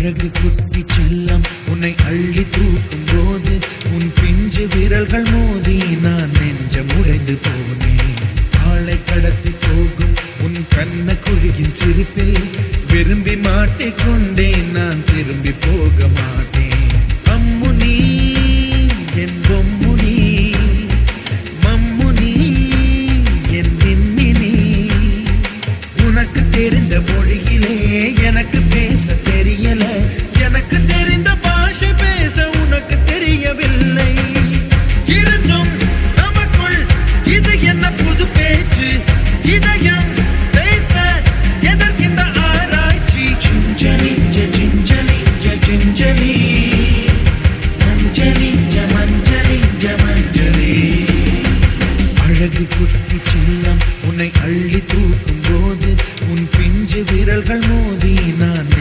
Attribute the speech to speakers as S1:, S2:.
S1: அழகு குட்டி செல்லம் உன்னை அள்ளி தூக்கும் போது உன் பிஞ்சு விரல்கள் மோதி நான் நெஞ்சம் உடைந்து போனேன். ஆளை கடத்தி போகும் உன் கண்ண குழியின் சிரிப்பில் விரும்பி மாட்டிக்கொண்டேன். நான் திரும்பி போக மாட்டேன். அம்முனி என் பொம்முனி, மம்முனி என் விண்மினி. உனக்கு தெரிந்த மொழியிலே எனக்கு பேச தெரியல. எனக்கு தெரிந்த பாஷை பேச உனக்கு தெரியவில்லை. இருந்தும் நமக்குள் இது என்ன புது பேச்சு? இதயம் பேச எதற்கின்ற ஆராய்ச்சி? Gingelly gingelly gingelly மஞ்சளி மஞ்சளி மஞ்சளி. அழகு குட்டி செல்லம் உன்னை அள்ளி தூக்கும் போது உன் பிஞ்சு விரல்கள் மோதி நான்